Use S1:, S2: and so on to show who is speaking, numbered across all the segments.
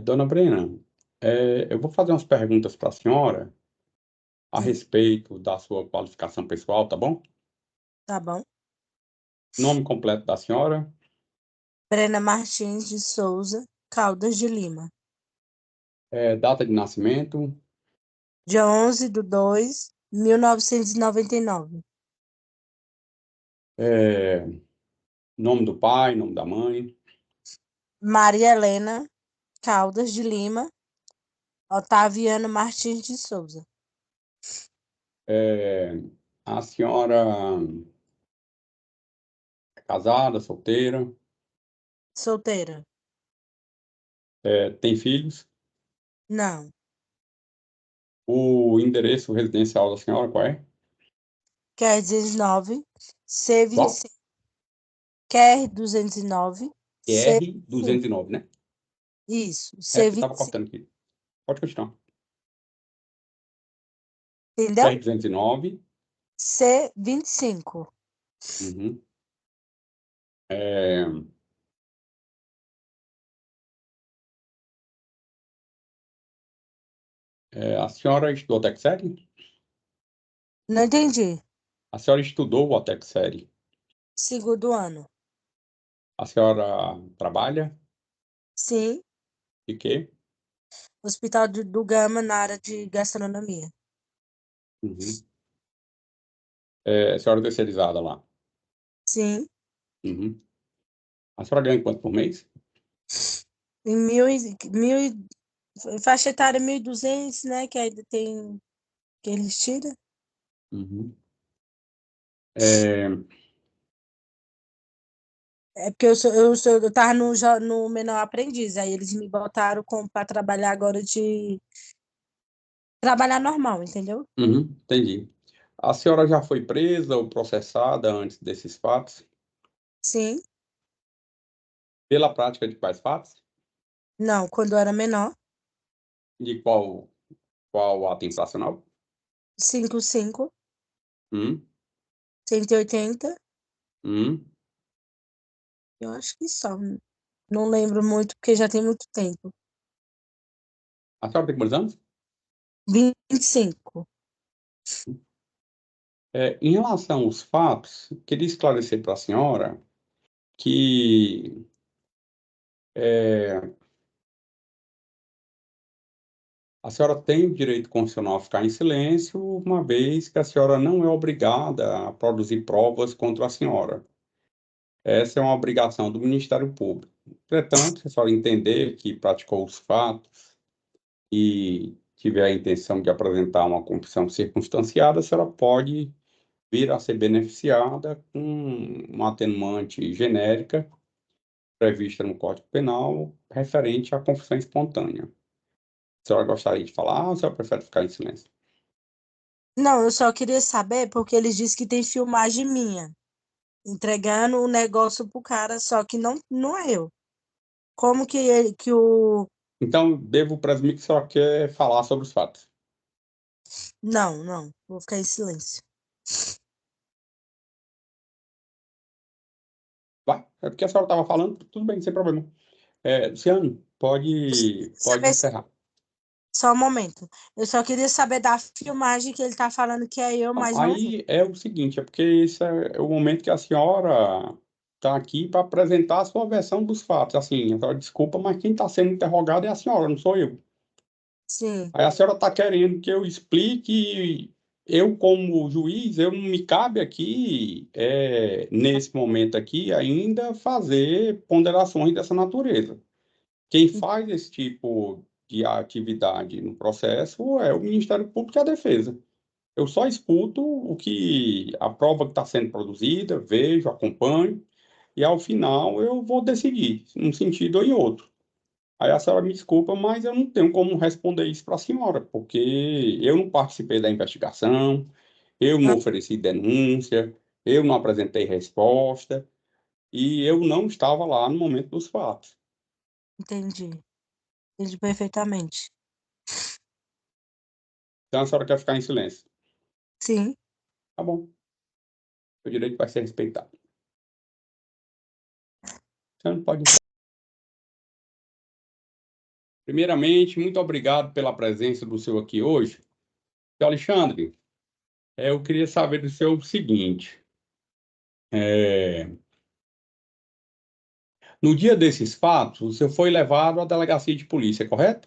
S1: Dona Brena, eu vou fazer umas perguntas para a senhora a
S2: Sim,
S1: respeito da sua qualificação pessoal, tá bom?
S2: tá bom.
S1: Nome completo da senhora,
S2: Brena Martins de Souza, Caldas de Lima.
S1: data de nascimento,
S2: Dia 11/2/1999.
S1: é, nome do pai, nome da mãe.
S2: Maria Helena Caldas de Lima, Otaviano Martins de Souza.
S1: É, a senhora é casada, solteira,
S2: Solteira?
S1: tem filhos.
S2: Não.
S1: O endereço residencial da senhora qual é?
S2: QR 209, C
S1: Qual?
S2: 25. QR 209, C
S1: R
S2: 25.
S1: 209, né?
S2: Isso,
S1: É
S2: C
S1: porque
S2: vinte
S1: estava
S2: e cinco.
S1: cortando aqui. Pode continuar.
S2: Entendeu?
S1: R 209.
S2: C 25.
S1: Uhum. É, a senhora estudou até que série?
S2: Não entendi.
S1: A senhora estudou até que série?
S2: Segundo ano.
S1: A senhora trabalha?
S2: Sim,
S1: De quê?
S2: Hospital do Gama na área de gastronomia.
S1: Uhum. A senhora é terceirizada lá?
S2: Sim,
S1: Uhum. A senhora ganha quanto por mês?
S2: em faixa etária 1.200, né? Que ainda tem que eles tiram.
S1: Uhum. É,
S2: É porque eu tava no menor aprendiz, aí eles me botaram para trabalhar agora de trabalhar normal, entendeu?
S1: uhum, entendi. A senhora já foi presa ou processada antes desses fatos?
S2: Sim,
S1: Pela prática de quais fatos?
S2: não, quando eu era menor,
S1: De qual ato infracional?
S2: 55,
S1: Hum,
S2: 180,
S1: hum.
S2: eu acho que só. Não lembro muito, porque já tem muito tempo.
S1: A senhora tem quantos anos?
S2: 25.
S1: Em relação aos fatos, queria esclarecer para a senhora que é, a senhora tem o direito constitucional a ficar em silêncio, uma vez que a senhora não é obrigada a produzir provas contra a senhora. Essa é uma obrigação do Ministério Público. Entretanto, se a senhora entender que praticou os fatos e tiver a intenção de apresentar uma confissão circunstanciada, a senhora pode vir a ser beneficiada com uma atenuante genérica prevista no Código Penal referente à confissão espontânea. A senhora gostaria de falar ou a senhora prefere ficar em silêncio?
S2: Não, eu só queria saber porque eles dizem que tem filmagem minha, entregando o negócio pro cara, só que não é eu. Como que ele, que o...
S1: Então, devo presumir que a senhora quer falar sobre os fatos.
S2: Não, vou ficar em silêncio.
S1: Vai? É porque a senhora estava falando, tudo bem, sem problema. Luciano, pode
S2: Saber,
S1: encerrar.
S2: só um momento. Eu só queria saber da filmagem que ele tá falando que é eu,
S1: Não,
S2: mas não é.
S1: aí é o seguinte, é porque esse é o momento que a senhora está aqui para apresentar a sua versão dos fatos. Assim, a senhora desculpa, mas quem está sendo interrogado é a senhora, não sou eu.
S2: Sim.
S1: Aí a senhora está querendo que eu explique, eu como juiz, eu não me cabe aqui, nesse momento aqui, ainda fazer ponderações dessa natureza. Quem faz esse tipo de atividade no processo é o Ministério Público e a Defesa. Eu só escuto o que a prova que está sendo produzida, vejo, acompanho, e ao final eu vou decidir, num sentido ou em outro. Aí a senhora me desculpa, mas eu não tenho como responder isso para a senhora, porque eu não participei da investigação, eu
S2: Ah,
S1: não ofereci denúncia, eu não apresentei resposta, e eu não estava lá no momento dos fatos.
S2: entendi. Entendi perfeitamente.
S1: Então a senhora quer ficar em silêncio.
S2: Sim.
S1: Tá bom, o direito vai ser respeitado. Você não pode Primeiramente, muito obrigado pela presença do senhor aqui hoje. Seu Alexandre, eu queria saber do senhor o seguinte: é, no dia desses fatos, o senhor foi levado à delegacia de polícia, correto?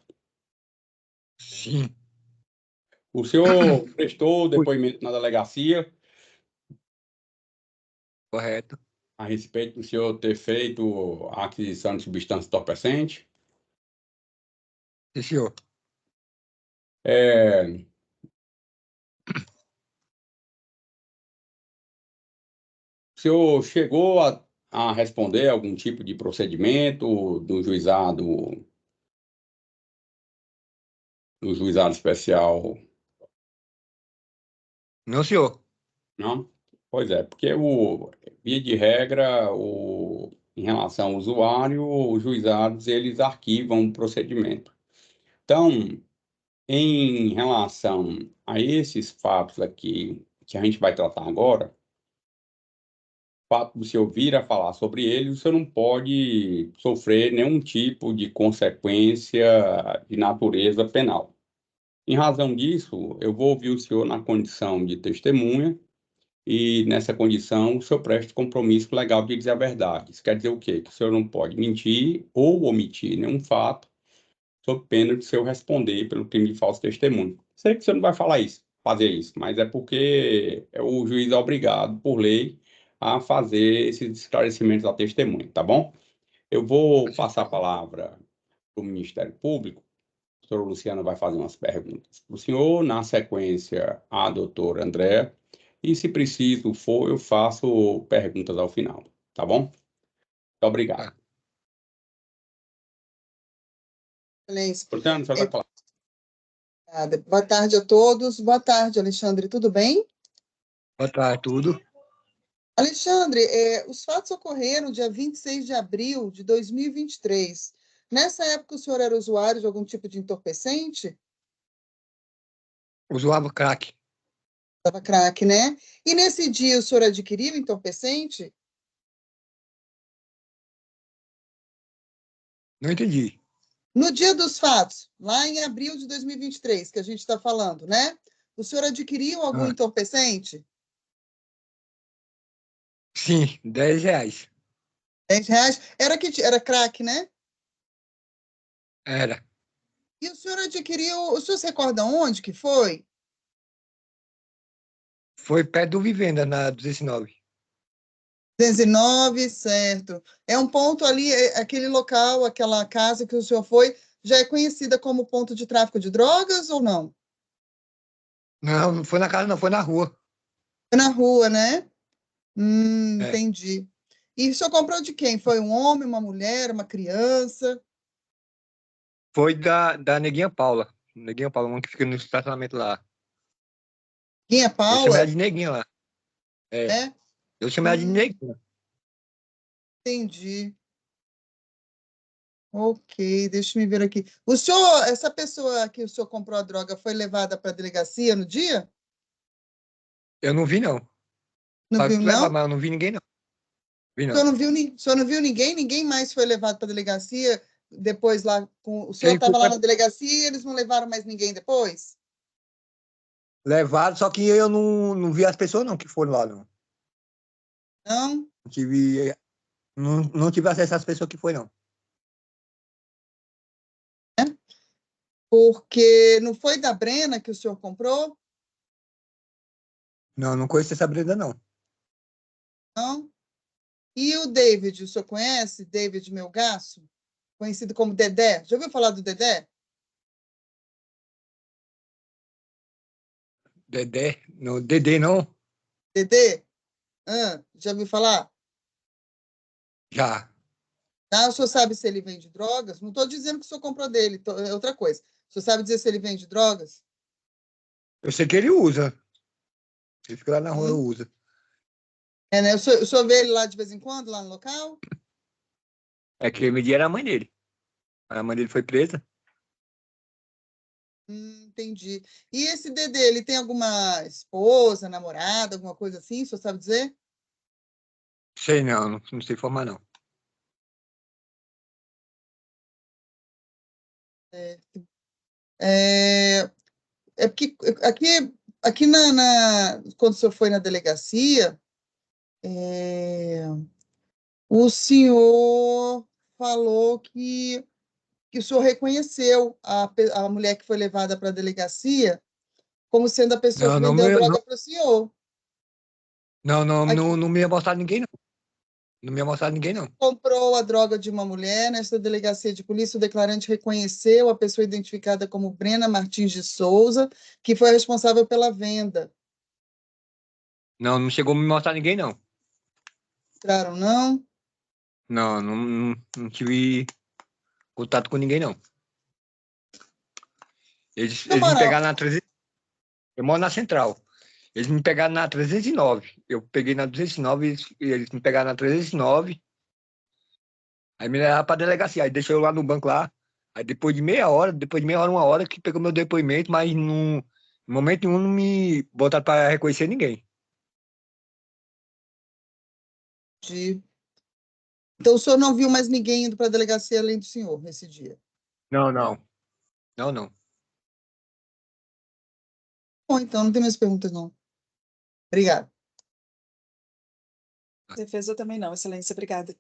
S3: Sim.
S1: O senhor prestou
S3: Fui.
S1: depoimento na delegacia
S3: Correto.
S1: a respeito do senhor ter feito a aquisição de substância entorpecente?
S3: Sim, senhor.
S1: É, o senhor chegou a responder algum tipo de procedimento do juizado especial?
S3: Não, senhor.
S1: Não? Pois é, porque via de regra, em relação ao usuário, os juizados eles arquivam o procedimento. Então, em relação a esses fatos aqui que a gente vai tratar agora, o fato do senhor vir a falar sobre eles, o senhor não pode sofrer nenhum tipo de consequência de natureza penal. Em razão disso, eu vou ouvir o senhor na condição de testemunha. E nessa condição, o senhor presta compromisso legal de dizer a verdade. Isso quer dizer o quê? Que o senhor não pode mentir ou omitir nenhum fato, sob pena de o senhor responder pelo crime de falso testemunho. Sei que o senhor não vai fazer isso, mas é porque o juiz é obrigado, por lei, a fazer esses esclarecimentos à testemunha, tá bom? Eu vou passar a palavra para o Ministério Público. O senhor Luciano vai fazer umas perguntas para o senhor, na sequência, a doutora Andréa, e se preciso for, eu faço perguntas ao final, tá bom? Muito obrigado.
S3: Tá.
S4: Excelência.
S1: Luciano, o senhor vai falar.
S4: Obrigada. Boa tarde a todos. Boa tarde, Alexandre. Tudo bem?
S3: Boa tarde, tudo.
S4: Alexandre, os fatos ocorreram dia 26 de abril de 2023. Nessa época, o senhor era usuário de algum tipo de entorpecente?
S3: Usava crack.
S4: Estava crack, né? E nesse dia, o senhor adquiriu entorpecente?
S3: Não entendi.
S4: No dia dos fatos, lá em abril de 2023, que a gente está falando, né? O senhor adquiriu algum
S3: Ah,
S4: entorpecente?
S3: sim, R$ 10.
S4: R$ 10? Era crack, né?
S3: Era.
S4: E o senhor adquiriu, o senhor se recorda onde que foi?
S3: Foi perto do Vivenda, na 209.
S4: 19, certo. É um ponto ali, aquele local, aquela casa que o senhor foi, já é conhecida como ponto de tráfico de drogas ou não?
S3: Não, não foi na casa, não, foi na rua.
S4: Foi na rua, né?
S3: É.
S4: Entendi. E o senhor comprou de quem? Foi um homem, uma mulher, uma criança?
S3: Foi da Neguinha Paula. Neguinha Paula, uma que fica no estacionamento lá.
S4: Quem é
S3: Eu chamei ela
S4: Paula?
S3: de Neguinha lá. É.
S4: É?
S3: Eu chamei ela de
S4: Hum,
S3: Neguinha.
S4: entendi. Ok, deixa eu me ver aqui. O senhor, essa pessoa que o senhor comprou a droga foi levada para a delegacia no dia?
S3: Eu não vi, não.
S4: Não
S3: Falaram
S4: viu,
S3: que levar,
S4: não?
S3: mas eu não vi ninguém, não. Vi,
S4: O senhor
S3: não.
S4: não viu, o senhor não viu ninguém? Ninguém mais foi levado para a delegacia depois lá com. O senhor
S3: Quem foi
S4: estava lá na delegacia e eles não levaram mais ninguém depois?
S3: levado, só que eu não vi as pessoas, não, que foram lá, não.
S4: Não?
S3: Não tive acesso às pessoas que foi, não.
S4: Porque não foi da Brena que o senhor comprou?
S3: Não, não conheço essa Brenda, não.
S4: Não? E o David, o senhor conhece? David Melgaço? Conhecido como Dedé. Já ouviu falar do Dedé?
S3: Dedê, não?
S4: Dedê? Já ouviu falar?
S3: Já.
S4: Ah, o senhor sabe se ele vende drogas? Não estou dizendo que o senhor comprou dele, é outra coisa. O senhor sabe dizer se ele vende drogas?
S3: Eu sei que ele usa. Ele fica lá na rua,
S4: Hum?
S3: usa.
S4: É, né? O senhor vê ele lá de vez em quando, lá no local?
S3: É que aquele dia era a mãe dele. A mãe dele foi presa.
S4: Entendi. E esse Dedê, ele tem alguma esposa, namorada, alguma coisa assim? O senhor sabe dizer?
S3: Sei não sei formar, não.
S4: É, é porque aqui quando o senhor foi na delegacia, o senhor falou que o senhor reconheceu a mulher que foi levada para a delegacia como sendo a pessoa
S3: Não,
S4: que
S3: não,
S4: vendeu a
S3: não,
S4: droga para o senhor. Aqui
S3: não me ia mostrar ninguém, não. Não me ia mostrar ninguém, não.
S4: comprou a droga de uma mulher, nesta delegacia de polícia, o declarante reconheceu a pessoa identificada como Brena Martins de Souza, que foi a responsável pela venda.
S3: Não, não chegou a me mostrar ninguém, não.
S4: Mostraram, não?
S3: Não tive contato com ninguém, não. Eles
S4: Na
S3: me
S4: moral,
S3: pegaram na 300. Eu moro na Central. Eles me pegaram na 309. Eu peguei na 209, eles me pegaram na 309. Aí me levaram pra delegacia. Aí deixou eu lá no banco lá. Aí depois de meia hora, 1 hora, que pegou meu depoimento, mas no momento nenhum não me botaram pra reconhecer ninguém.
S4: então o senhor não viu mais ninguém indo para a delegacia além do senhor nesse dia?
S3: Não, não. Não, não.
S4: Bom, então não tem mais perguntas, não. Obrigada.
S5: Defesa também não, Excelência, obrigada.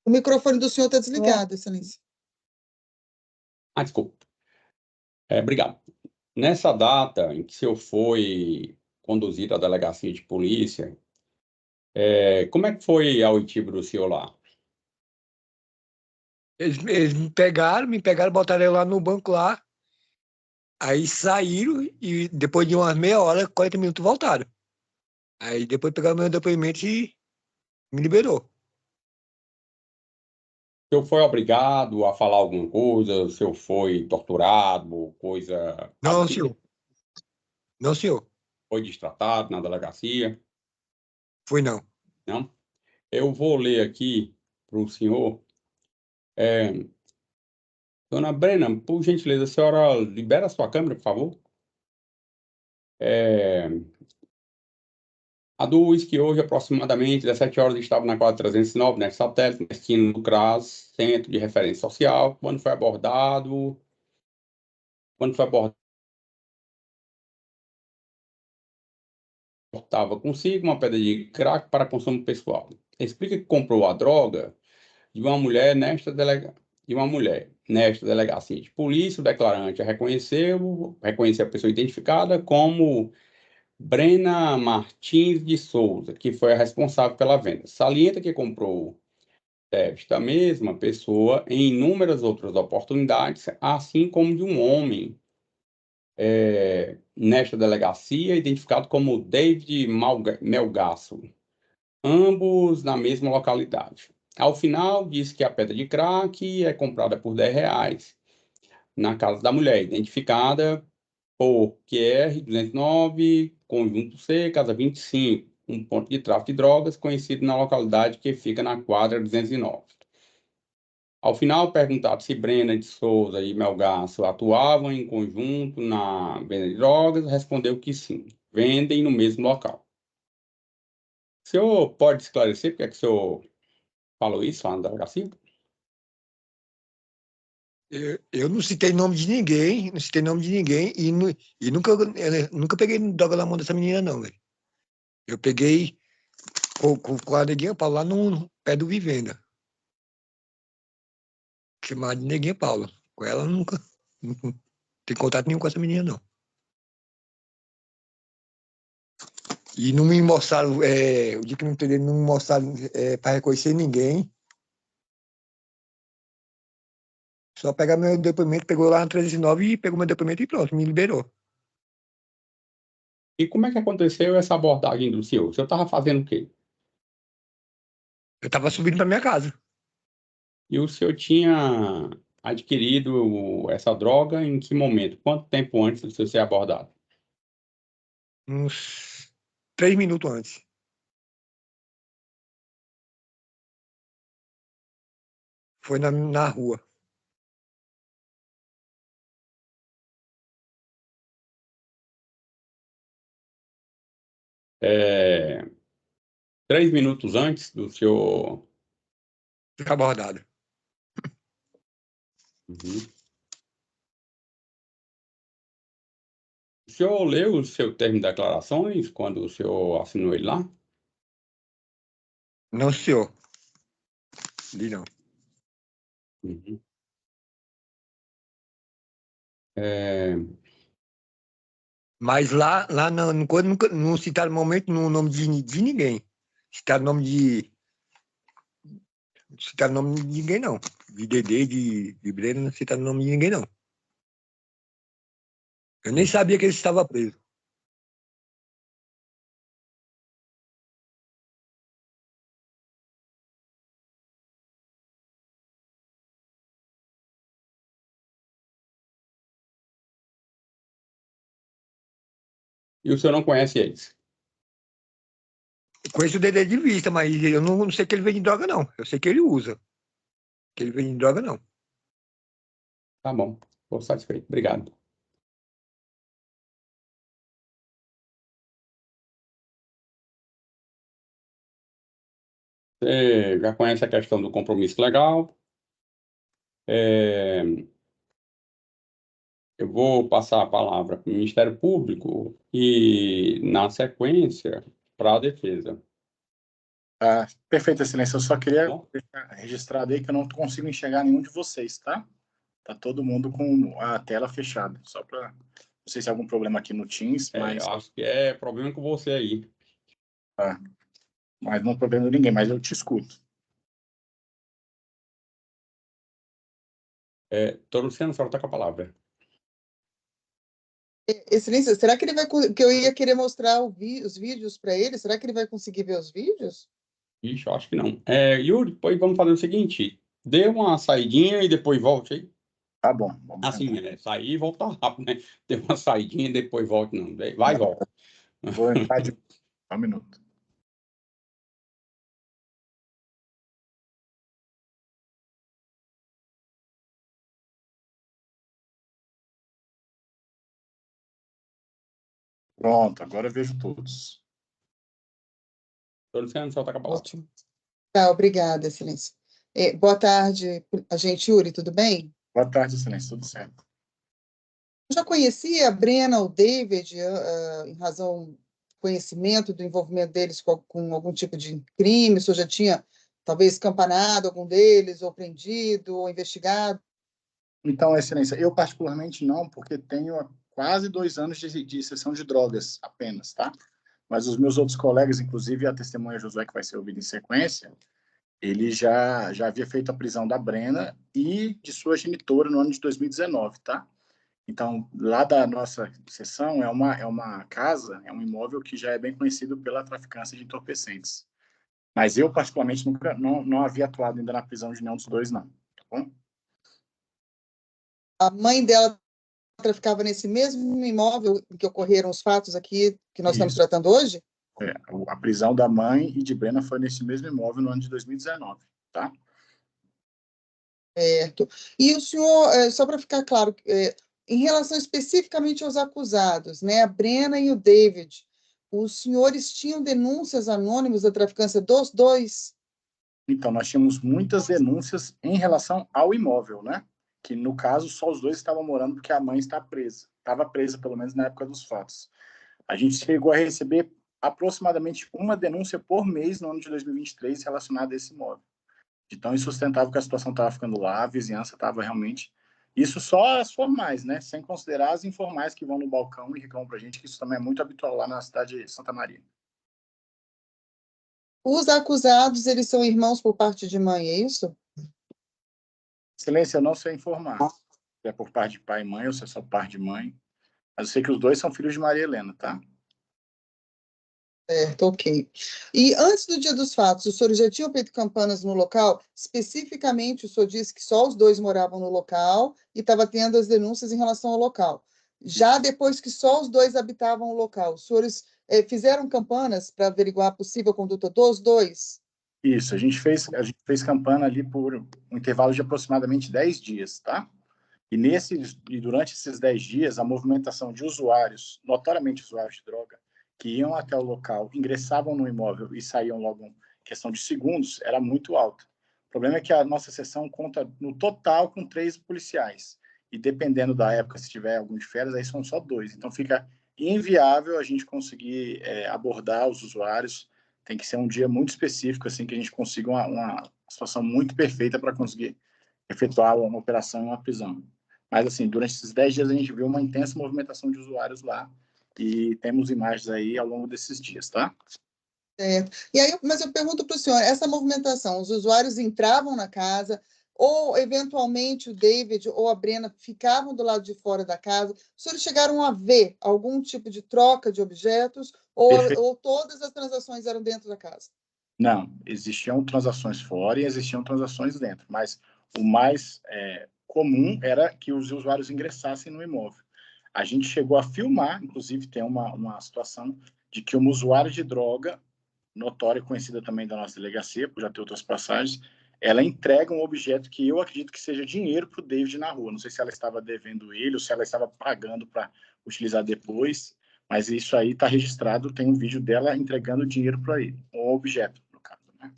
S4: O microfone do senhor está desligado, Excelência.
S1: Desculpa. Obrigado. Nessa data em que o senhor foi conduzido à delegacia de polícia, como é que foi a oitiva do senhor lá?
S3: Eles me pegaram, botaram eu lá no banco lá. Aí saíram e depois de umas meia hora, 40 minutos voltaram. Aí depois pegaram meu depoimento e me liberou.
S1: O senhor foi obrigado a falar alguma coisa? O senhor foi torturado? Coisa
S3: Não,
S1: assim?
S3: senhor. Não, senhor.
S1: Foi destratado na delegacia?
S3: Fui não.
S1: Não? Eu vou ler aqui para o senhor. Dona Brena, por gentileza, a senhora libera a sua câmera, por favor. A do uísque hoje, aproximadamente 17 horas, estava na quadra 309, né, satélite, na esquina do CRAS, Centro de Referência Social. Quando foi abordado, portava consigo uma pedra de crack para consumo pessoal. Explica que comprou a droga de uma mulher nesta delegacia de polícia. O declarante reconheceu a pessoa identificada como Brena Martins de Souza, que foi a responsável pela venda. Salienta que comprou desta mesma pessoa em inúmeras outras oportunidades, assim como de um homem nesta delegacia, identificado como David Melgaço, ambos na mesma localidade. Ao final, diz que a pedra de crack é comprada por R$ 10 na casa da mulher, identificada por QR 209, conjunto C, casa 25, um ponto de tráfico de drogas conhecido na localidade que fica na quadra 209. Ao final, perguntado se Brena de Souza e Melgaço atuavam em conjunto na venda de drogas, respondeu que sim, vendem no mesmo local. O senhor pode esclarecer por que é que o senhor falou isso lá na delegacia?
S3: Eu não citei nome de ninguém, e nunca peguei droga na mão dessa menina, não, velho. Eu peguei com a Neguinha Paula lá no pé do Vivenda. Chamada de Neguinha Paula. Com ela, nunca tem contato nenhum com essa menina, não. E não me mostraram, o dia que me entenderam, não me mostraram para reconhecer ninguém. Só pegar meu depoimento, pegou lá na 309 e pegou meu depoimento e pronto, me liberou.
S1: E como é que aconteceu essa abordagem do senhor? O senhor estava fazendo o quê?
S3: Eu estava subindo para minha casa.
S1: E o senhor tinha adquirido essa droga em que momento? Quanto tempo antes do senhor ser abordado?
S3: Uns 3 minutos antes. Foi na rua.
S1: É, 3 minutos antes do senhor.
S3: Foi abordado.
S1: Uhum. O senhor leu o seu termo de declarações quando o senhor assinou ele lá?
S3: Não, senhor. Li não.
S1: Uhum. É,
S3: Mas lá não citaram momento no nome de ninguém. Citaram nome de. Não citaram nome de ninguém, não. De Dedê, de Breno, não citaram nome de ninguém, não. Eu nem sabia que ele estava preso.
S1: e o senhor não conhece eles?
S3: Conheço o Dedê de vista, mas eu não sei que ele vende droga, não. Eu sei que ele usa. Que ele vende droga, não.
S1: Tá bom, estou satisfeito. Obrigado. Você já conhece a questão do compromisso legal. É, eu vou passar a palavra para o Ministério Público e, na sequência, para a defesa.
S6: Perfeito, Excelência. Eu só queria
S1: Bom,
S6: deixar registrado aí que eu não consigo enxergar nenhum de vocês, tá? Tá todo mundo com a tela fechada. Só para. Não sei se é algum problema aqui no Teams, mas.
S1: eu acho que é problema com você aí.
S6: Tá. Mas não é problema de ninguém, mas eu te escuto.
S1: Doutor Luciano, a senhora está com a palavra.
S4: Excelência, será que ele vai que eu ia querer mostrar os vídeos para ele? Será que ele vai conseguir ver os vídeos?
S1: Ixi, eu acho que não. Yuri, depois vamos fazer o seguinte: dê uma saidinha e depois volte aí.
S6: Tá bom. Vamos
S1: Assim,
S6: tentar.
S1: sair e voltar rápido, né? Dê uma saidinha e depois volte, não. Vai e volta.
S6: Vou entrar de. Só um minuto. Pronto, agora eu vejo todos.
S1: Doutor Luciano, a senhora está com a palavra.
S4: Ótimo. Tá, obrigada, Excelência. Boa tarde, agente Yuri, tudo bem?
S6: Boa tarde, Excelência. Tudo certo.
S4: Eu já conhecia a Brena, o David, em razão do conhecimento do envolvimento deles com algum tipo de crime, o senhor já tinha, talvez, campanado algum deles, ou prendido, ou investigado?
S6: Então, Excelência, eu particularmente não, porque tenho quase 2 anos de sessão de drogas apenas, tá? Mas os meus outros colegas, inclusive a testemunha Josué, que vai ser ouvida em sequência, ele já havia feito a prisão da Brena e de sua genitora no ano de 2019, tá? Então, lá da nossa seção, é uma casa, é um imóvel que já é bem conhecido pela traficância de entorpecentes. Mas eu, particularmente, nunca, não havia atuado ainda na prisão de nenhum dos dois, não. Tá bom?
S4: A mãe dela traficava nesse mesmo imóvel em que ocorreram os fatos aqui que nós estamos
S6: Isso.
S4: tratando hoje?
S6: A prisão da mãe e de Brena foi nesse mesmo imóvel no ano de 2019, tá?
S4: Certo. E o senhor, só para ficar claro, em relação especificamente aos acusados, né, a Brena e o David, os senhores tinham denúncias anônimas da traficância dos dois?
S6: Então, nós tínhamos muitas denúncias em relação ao imóvel, né? Que, no caso, só os dois estavam morando porque a mãe está presa. Estava presa, pelo menos, na época dos fatos. A gente chegou a receber aproximadamente uma denúncia por mês no ano de 2023 relacionada a esse imóvel. De tão insustentável que a situação estava ficando lá, a vizinhança estava realmente... Isso só as formais, né? Sem considerar as informais que vão no balcão e reclamam para a gente, que isso também é muito habitual lá na cidade de Santa Maria.
S4: Os acusados, eles são irmãos por parte de mãe, é isso?
S6: Excelência, eu não sei informar se é por parte de pai e mãe ou se é só par de mãe. Mas eu sei que os dois são filhos de Maria Helena, tá?
S4: Certo, ok. E antes do dia dos fatos, os senhores já tinham feito campanas no local? Especificamente, o senhor disse que só os dois moravam no local e estava tendo as denúncias em relação ao local. Já depois que só os dois habitavam o local, os senhores fizeram campanas para averiguar a possível conduta dos dois?
S6: Isso, a gente fez campana ali por um intervalo de aproximadamente 10 dias, tá? E durante esses 10 dias, a movimentação de usuários, notoriamente usuários de droga, que iam até o local, ingressavam no imóvel e saíam logo em questão de segundos, era muito alta. O problema é que a nossa seção conta no total com 3 policiais. E dependendo da época, se tiver algum de férias, aí são só 2. Então fica inviável a gente conseguir abordar os usuários. Tem que ser um dia muito específico, assim, que a gente consiga uma situação muito perfeita para conseguir efetuar uma operação e uma prisão. Mas, assim, durante esses 10 dias a gente viu uma intensa movimentação de usuários lá e temos imagens aí ao longo desses dias, tá?
S4: Certo. E aí, mas eu pergunto para o senhor, essa movimentação, os usuários entravam na casa ou, eventualmente, o David ou a Brena ficavam do lado de fora da casa? Os senhores chegaram a ver algum tipo de troca de objetos ou todas as transações eram dentro da casa?
S6: Não, existiam transações fora e existiam transações dentro, mas o mais comum era que os usuários ingressassem no imóvel. A gente chegou a filmar, inclusive tem uma situação de que uma usuária de droga, notória, conhecida também da nossa delegacia, por já ter outras passagens, ela entrega um objeto que eu acredito que seja dinheiro para o David na rua. Não sei se ela estava devendo ele ou se ela estava pagando para utilizar depois, mas isso aí está registrado, tem um vídeo dela entregando dinheiro para ele, um objeto, no caso, né?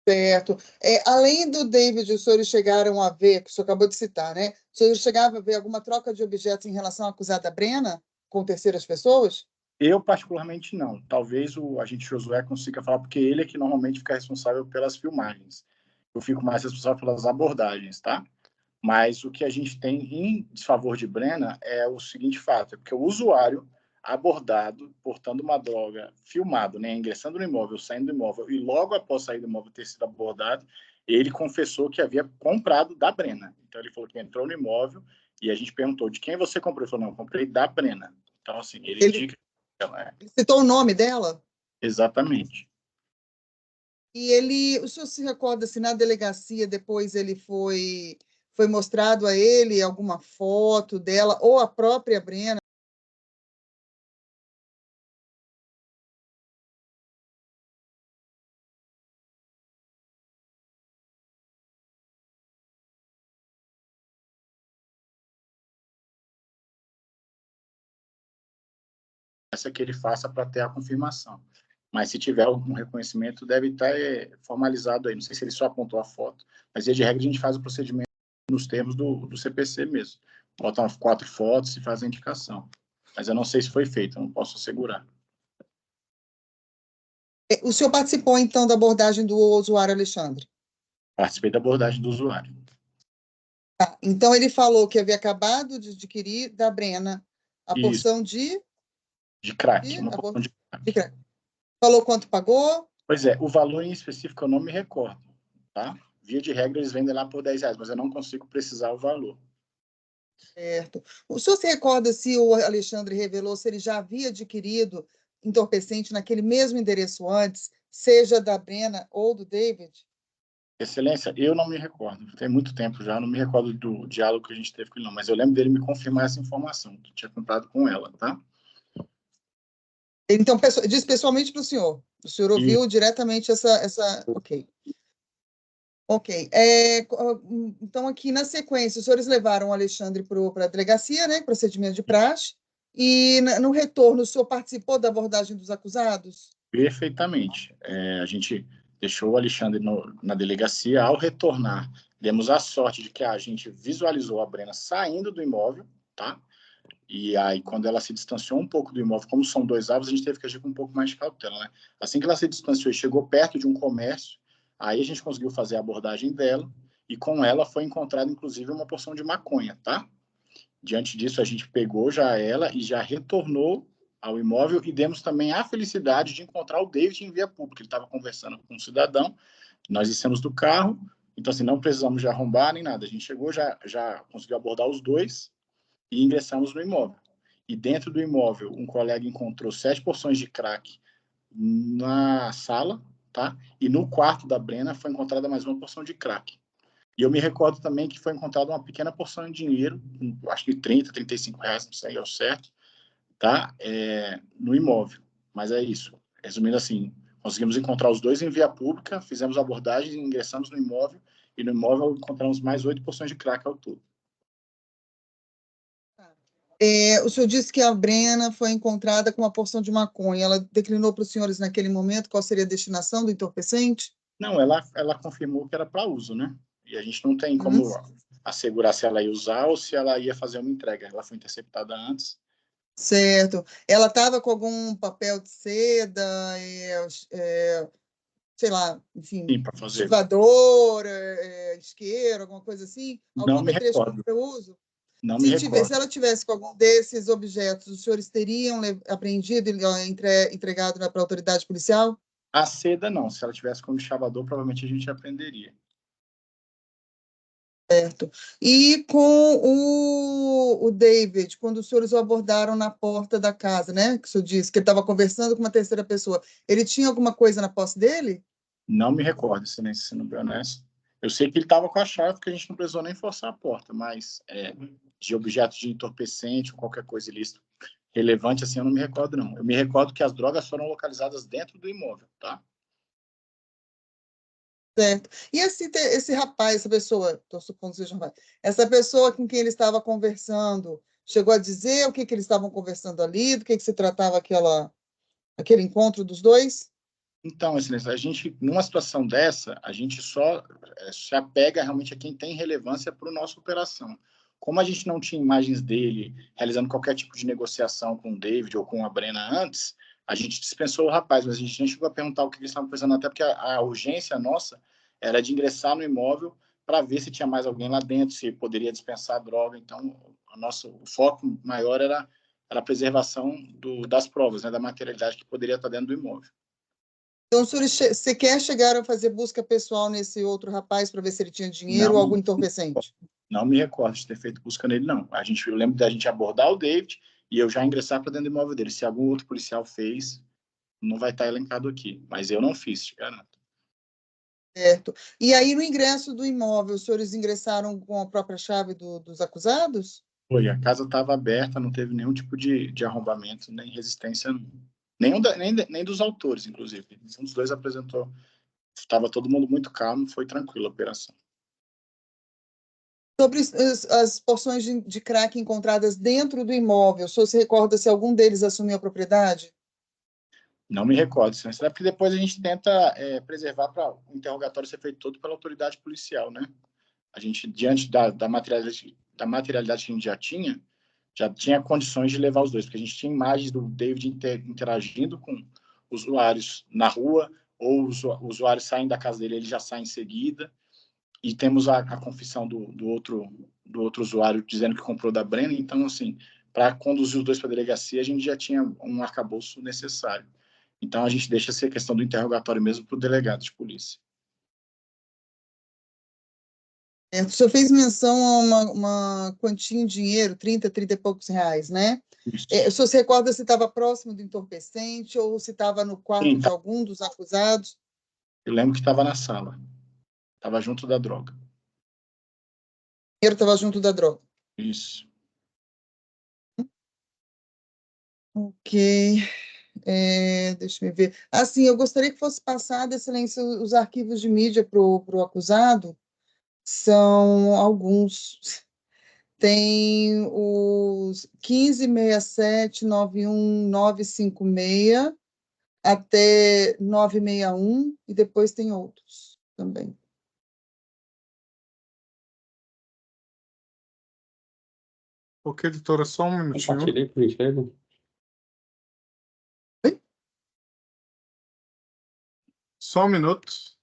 S4: Certo. Além do David, os senhores chegaram a ver, que o senhor acabou de citar, né? Os senhores chegavam a ver alguma troca de objetos em relação à acusada Brena com terceiras pessoas?
S6: Eu, particularmente, não. Talvez o agente Josué consiga falar, porque ele é que normalmente fica responsável pelas filmagens. Eu fico mais responsável pelas abordagens, tá? Mas o que a gente tem em desfavor de Brena é o seguinte fato, é porque o usuário abordado, portando uma droga, filmado, né, ingressando no imóvel, saindo do imóvel, e logo após sair do imóvel ter sido abordado, ele confessou que havia comprado da Brena. Então, ele falou que entrou no imóvel e a gente perguntou, de quem você comprou? Ele falou, não, eu comprei da Brena. Então, assim, ele
S4: Ele
S6: indica...
S4: citou o nome dela?
S6: Exatamente.
S4: E o senhor se recorda se na delegacia depois ele foi mostrado a ele alguma foto dela ou a própria Brena?
S6: Essa que ele faça para ter a confirmação. Mas se tiver algum reconhecimento, deve estar formalizado aí. Não sei se ele só apontou a foto, mas de regra a gente faz o procedimento nos termos do CPC mesmo. Botam 4 fotos e faz a indicação. Mas eu não sei se foi feito, eu não posso assegurar.
S4: O senhor participou, então, da abordagem do usuário Alexandre?
S6: Participei da abordagem do usuário.
S4: Tá. Então, ele falou que havia acabado de adquirir da Brena a
S6: Isso,
S4: porção de
S6: crack, uma porção de crack.
S4: crack. Falou quanto pagou?
S6: Pois é, o valor em específico eu não me recordo, tá? Via de regra, eles vendem lá por R$10, mas eu não consigo precisar o valor.
S4: Certo. O senhor se recorda se o Alexandre revelou se ele já havia adquirido entorpecente naquele mesmo endereço antes, seja da Brena ou do David?
S6: Excelência, eu não me recordo. Tem muito tempo já, não me recordo do diálogo que a gente teve com ele, não. Mas eu lembro dele me confirmar essa informação, que tinha comprado com ela, tá?
S4: Então, diz pessoalmente para o senhor. O senhor ouviu diretamente essa... Ok. Ok. Então, aqui na sequência, os senhores levaram o Alexandre para a delegacia, né? Procedimento de praxe. E no retorno, o senhor participou da abordagem dos acusados?
S6: Perfeitamente. A gente deixou o Alexandre na delegacia. Ao retornar, demos a sorte de que a gente visualizou a Brena saindo do imóvel, tá? E aí, quando ela se distanciou um pouco do imóvel, como são 2 alvos, a gente teve que agir com um pouco mais de cautela, né? Assim que ela se distanciou e chegou perto de um comércio, aí a gente conseguiu fazer a abordagem dela, e com ela foi encontrada, inclusive, uma porção de maconha, tá? Diante disso, a gente pegou já ela e já retornou ao imóvel e demos também a felicidade de encontrar o David em via pública. Ele estava conversando com um cidadão, nós descemos do carro, então, assim, não precisamos de arrombar nem nada. A gente chegou, já conseguiu abordar os dois, e ingressamos no imóvel. E dentro do imóvel, um colega encontrou 7 porções de crack na sala, tá? E no quarto da Brena foi encontrada mais uma porção de crack. E eu me recordo também que foi encontrada uma pequena porção de dinheiro, acho que 30, R$35, não sei ao certo, tá? No imóvel. Mas é isso. Resumindo assim, Conseguimos encontrar os dois em via pública, fizemos a abordagem, ingressamos no imóvel, e no imóvel encontramos mais 8 porções de crack ao todo.
S4: O senhor disse que a Brena foi encontrada com uma porção de maconha. Ela declinou para os senhores naquele momento qual seria a destinação do entorpecente?
S6: Não, ela confirmou que era para uso, né? E a gente não tem como assegurar se ela ia usar ou se ela ia fazer uma entrega. Ela foi interceptada antes.
S4: Certo. Ela estava com algum papel de seda, sei lá, enfim,
S6: Sim, para fazer.
S4: estivador, isqueiro, alguma coisa assim?
S6: Não
S4: Algum
S6: me
S4: apetrecho
S6: recordo.
S4: para uso?
S6: Não me recordo.
S4: Se ela tivesse com algum desses objetos, os senhores teriam apreendido e entregado para a autoridade policial?
S6: A seda, não. Se ela tivesse como chavador, provavelmente a gente aprenderia.
S4: Certo. E com o David, quando os senhores o abordaram na porta da casa, né? Que o senhor disse que ele estava conversando com uma terceira pessoa. Ele tinha alguma coisa na posse dele?
S6: Não me recordo, excelência, sendo bem honesto. Eu sei que ele estava com a chave, porque a gente não precisou nem forçar a porta, mas de objetos de entorpecente ou qualquer coisa ilícita relevante, assim, eu não me recordo, não. Eu me recordo que as drogas foram localizadas dentro do imóvel, tá?
S4: Certo. E esse rapaz, essa pessoa, estou supondo que seja um rapaz, essa pessoa com quem ele estava conversando, chegou a dizer o que eles estavam conversando ali, do que se tratava aquele encontro dos dois?
S6: Então, excelência, a gente, numa situação dessa, a gente só se apega realmente a quem tem relevância para a nossa operação. Como a gente não tinha imagens dele realizando qualquer tipo de negociação com o David ou com a Brena antes, a gente dispensou o rapaz, mas a gente nem chegou a perguntar o que eles estavam pensando, até porque a urgência nossa era de ingressar no imóvel para ver se tinha mais alguém lá dentro, se poderia dispensar a droga. Então, o foco maior era a preservação das provas, né, da materialidade que poderia estar dentro do imóvel.
S4: Então, os senhores sequer chegaram a fazer busca pessoal nesse outro rapaz para ver se ele tinha dinheiro ou algum entorpecente?
S6: Não me recordo de ter feito busca nele, não. Eu lembro da gente abordar o David e eu já ingressar para dentro do imóvel dele. Se algum outro policial fez, não vai estar elencado aqui. Mas eu não fiz, te garanto.
S4: Certo. E aí, no ingresso do imóvel, os senhores ingressaram com a própria chave dos acusados?
S6: Foi, a casa estava aberta, não teve nenhum tipo de arrombamento, nem resistência, nem dos autores, inclusive. Um dos dois apresentou. Estava todo mundo muito calmo, foi tranquila a operação.
S4: Sobre as porções de crack encontradas dentro do imóvel, o senhor se recorda se algum deles assumiu a propriedade?
S6: Não me recordo, senhor, porque depois a gente tenta preservar para o interrogatório ser feito todo pela autoridade policial, né? A gente, diante da materialidade que a gente já tinha condições de levar os dois, porque a gente tinha imagens do David interagindo com usuários na rua, ou os usuários saem da casa dele, ele já sai em seguida, e temos a confissão do outro usuário dizendo que comprou da Brena. Então, assim, para conduzir os dois para a delegacia, a gente já tinha um arcabouço necessário. Então, a gente deixa essa questão do interrogatório mesmo para o delegado de polícia.
S4: O senhor fez menção a uma quantia em dinheiro, 30 e poucos reais, né? O senhor se recorda se estava próximo do entorpecente ou se estava no quarto
S6: Sim,
S4: de algum dos acusados?
S6: eu lembro que estava na sala. Estava junto da droga.
S4: O dinheiro estava junto da droga.
S6: Isso.
S4: Ok. Deixa eu ver. Assim, eu gostaria que fosse passado, Excelência, os arquivos de mídia para o acusado. São alguns. Tem os 1567-91956 até 961 e depois tem outros também.
S7: Ok, editora, só um minutinho.
S1: Compartilhei com ele.
S7: Só um minuto.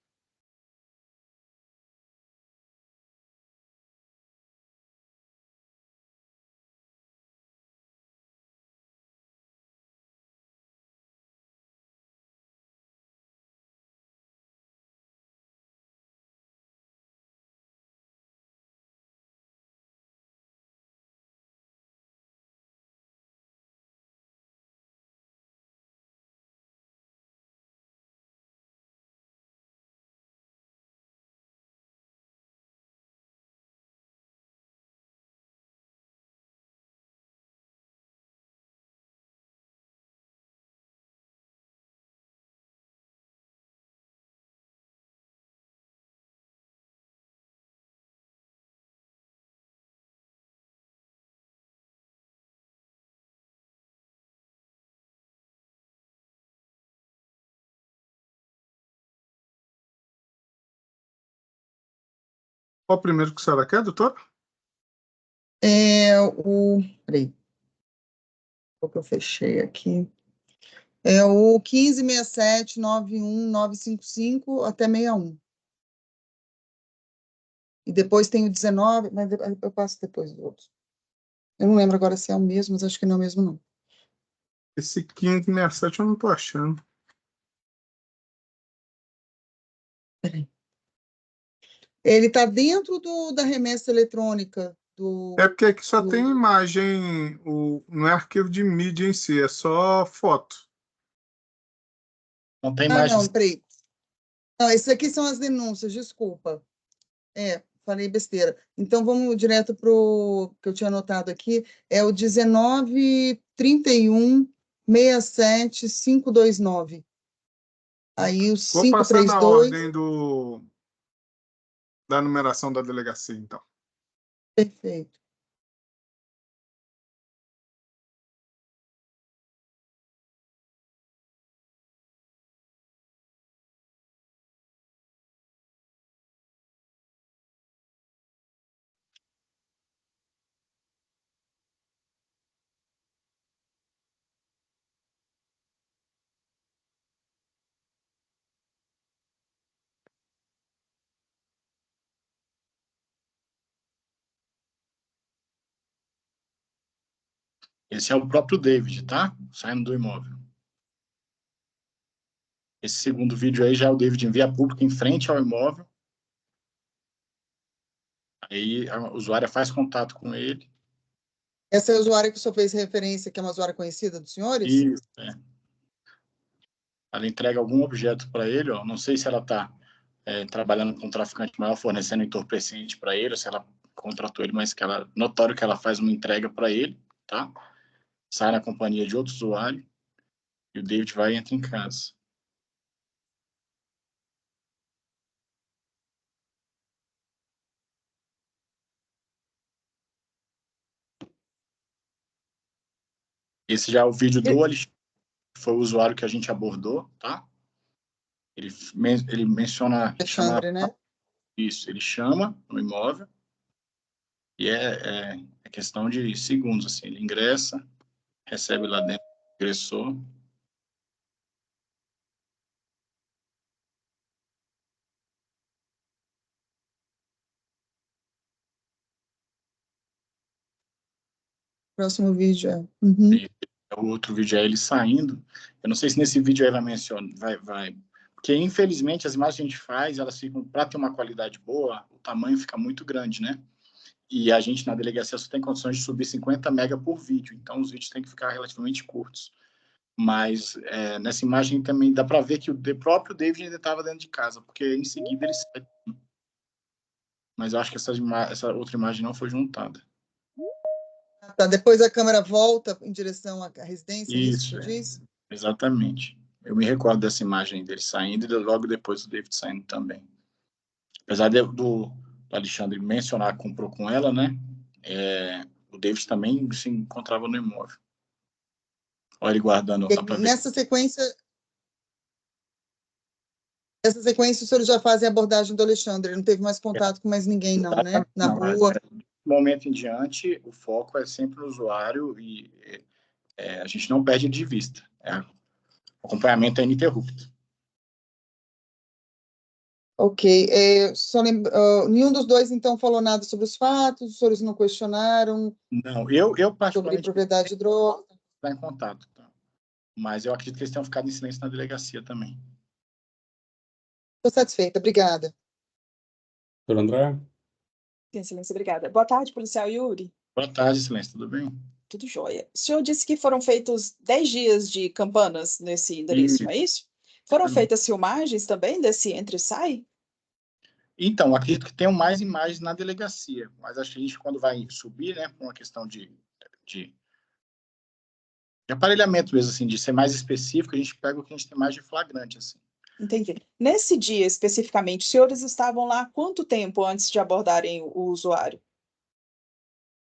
S7: Qual o primeiro que a senhora quer, doutora?
S4: Peraí, qual que eu fechei aqui? É o 1567-91955 até 61. E depois tem o 19, mas eu passo depois do outro. Eu não lembro agora se é o mesmo, mas acho que não é o mesmo, não.
S7: Esse 1567 eu não tô achando.
S4: Peraí. Ele está dentro da remessa eletrônica do.
S7: É porque aqui só tem imagem, não é arquivo de mídia em si, é só foto.
S6: Não tem
S4: Ah,
S6: mais.
S4: não, peraí. Não, esses aqui são as denúncias, desculpa. Falei besteira. Então, vamos direto para o que eu tinha anotado aqui. É o 19-31-67-529. Aí o
S7: Vou passar na
S4: 532.
S7: ordem da numeração da delegacia, então.
S4: Perfeito.
S6: Esse é o próprio David, tá? Saindo do imóvel. Esse segundo vídeo aí já é o David em via pública em frente ao imóvel. Aí a usuária faz contato com ele.
S4: Essa é a usuária que o senhor fez referência, que é uma usuária conhecida dos senhores?
S6: E ela entrega algum objeto para ele, ó. Não sei se ela está trabalhando com um traficante maior, fornecendo entorpecente para ele, ou se ela contratou ele, mas que ela notório que ela faz uma entrega para ele, tá? Sai na companhia de outro usuário e o David vai e entra em casa. Esse já é o vídeo do Alexandre, que foi o usuário que a gente abordou, tá? Ele menciona...
S4: Alexandre, né?
S6: Isso, ele chama no imóvel e é questão de segundos, assim. Ele ingressa, recebe lá dentro o agressor.
S4: Próximo vídeo é. Uhum.
S6: E o outro vídeo é ele saindo. Eu não sei se nesse vídeo aí vai mencionar, vai. Porque, infelizmente, as imagens que a gente faz, elas ficam, para ter uma qualidade boa, o tamanho fica muito grande, né? E a gente, na delegacia, só tem condições de subir 50 mega por vídeo. Então, os vídeos têm que ficar relativamente curtos. Mas, nessa imagem também dá para ver que o próprio David ainda estava dentro de casa, porque em seguida ele sai. Mas eu acho que essa outra imagem não foi juntada.
S4: Tá, depois a câmera volta em direção à residência,
S6: Isso,
S4: que você diz?
S6: exatamente. Eu me recordo dessa imagem dele saindo e logo depois o David saindo também. Apesar do Alexandre mencionar que comprou com ela, né? O David também se encontrava no imóvel. Olha ele guardando.
S4: Nessa sequência, os senhores já fazem a abordagem do Alexandre, não teve mais contato com mais ninguém, não, né? Na rua.
S6: Do momento em diante, o foco é sempre no usuário e a gente não perde de vista. O acompanhamento é ininterrupto.
S4: Ok. Nenhum dos dois, então, falou nada sobre os fatos, os senhores não questionaram?
S6: Não, eu particularmente...
S4: Sobre propriedade de droga?
S6: Está em contato, tá? Mas eu acredito que eles tenham ficado em silêncio na delegacia também.
S4: Estou satisfeita, obrigada.
S1: Doutor André?
S5: Excelência, obrigada. Boa tarde, policial Yuri.
S6: Boa tarde, Silêncio, tudo bem?
S5: Tudo jóia. O senhor disse que foram feitos 10 dias de campanas nesse endereço, não é isso? Foram feitas filmagens também desse entra e sai?
S6: Então, acredito que tenham mais imagens na delegacia, mas acho que a gente, quando vai subir, né, por uma questão de aparelhamento mesmo, assim, de ser mais específico, a gente pega o que a gente tem mais de flagrante, assim.
S5: Entendi. Nesse dia, especificamente, os senhores estavam lá quanto tempo antes de abordarem o usuário?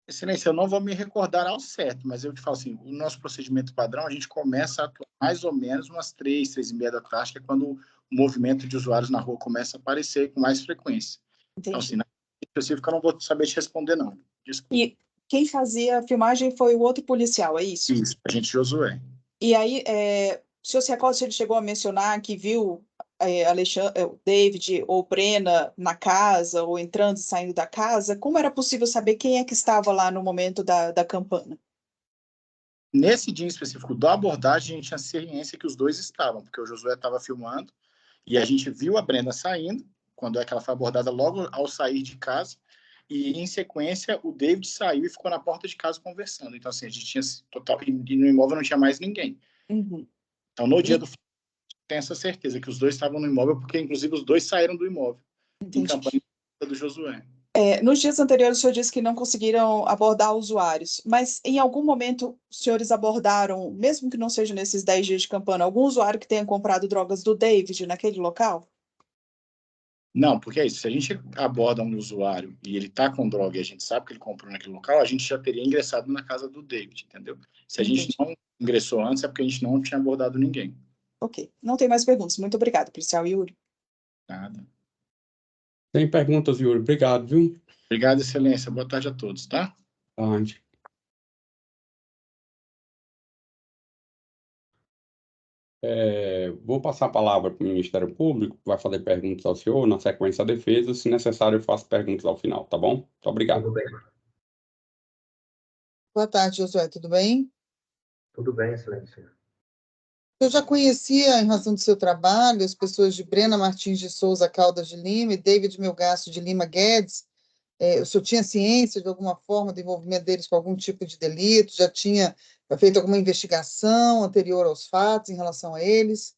S6: Excelência, eu não vou me recordar ao certo, mas eu te falo assim, o nosso procedimento padrão, a gente começa a atuar mais ou menos umas 3h30 da tarde, que é quando o movimento de usuários na rua começa a aparecer com mais frequência.
S5: Entendi.
S6: Então, assim, na específico eu não vou saber te responder, não. Desculpa.
S5: E quem fazia a filmagem foi o outro policial, é isso?
S6: Isso, agente Josué.
S5: E aí, o senhor se recorda se ele chegou a mencionar que viu o David ou Brena na casa, ou entrando e saindo da casa? Como era possível saber quem é que estava lá no momento da campana?
S6: Nesse dia em específico da abordagem, a gente tinha ciência que os dois estavam, porque o Josué estava filmando, e a gente viu a Brenda saindo, quando é que ela foi abordada logo ao sair de casa, e em sequência o David saiu e ficou na porta de casa conversando. Então, assim, a gente tinha total, e no imóvel não tinha mais ninguém.
S5: Uhum.
S6: Então, no dia do filme, tem essa certeza que os dois estavam no imóvel, porque inclusive os dois saíram do imóvel, em campanha do Josué.
S5: Nos dias anteriores, o senhor disse que não conseguiram abordar usuários, mas em algum momento os senhores abordaram, mesmo que não seja nesses 10 dias de campana, algum usuário que tenha comprado drogas do David naquele local?
S6: Não, porque é isso. Se a gente aborda um usuário e ele está com droga e a gente sabe que ele comprou naquele local, a gente já teria ingressado na casa do David, entendeu? Se a gente não ingressou antes, é porque a gente não tinha abordado ninguém.
S5: Ok. Não tem mais perguntas. Muito obrigada, policial Yuri.
S6: Nada.
S1: Tem perguntas, Yuri? Obrigado, viu?
S6: Obrigado, excelência. Boa tarde a todos, tá?
S1: Tarde. Vou passar a palavra para o Ministério Público, que vai fazer perguntas ao senhor, na sequência a defesa. Se necessário, eu faço perguntas ao final, tá bom? Muito obrigado.
S8: Tudo bem.
S4: Boa tarde, Josué, tudo bem?
S8: Tudo bem, excelência.
S4: Eu já conhecia, em razão do seu trabalho, as pessoas de Brena Martins de Souza Caldas de Lima e David Melgaço de Lima Guedes. O senhor tinha ciência, de alguma forma, do envolvimento deles com algum tipo de delito? Já tinha feito alguma investigação anterior aos fatos em relação a eles?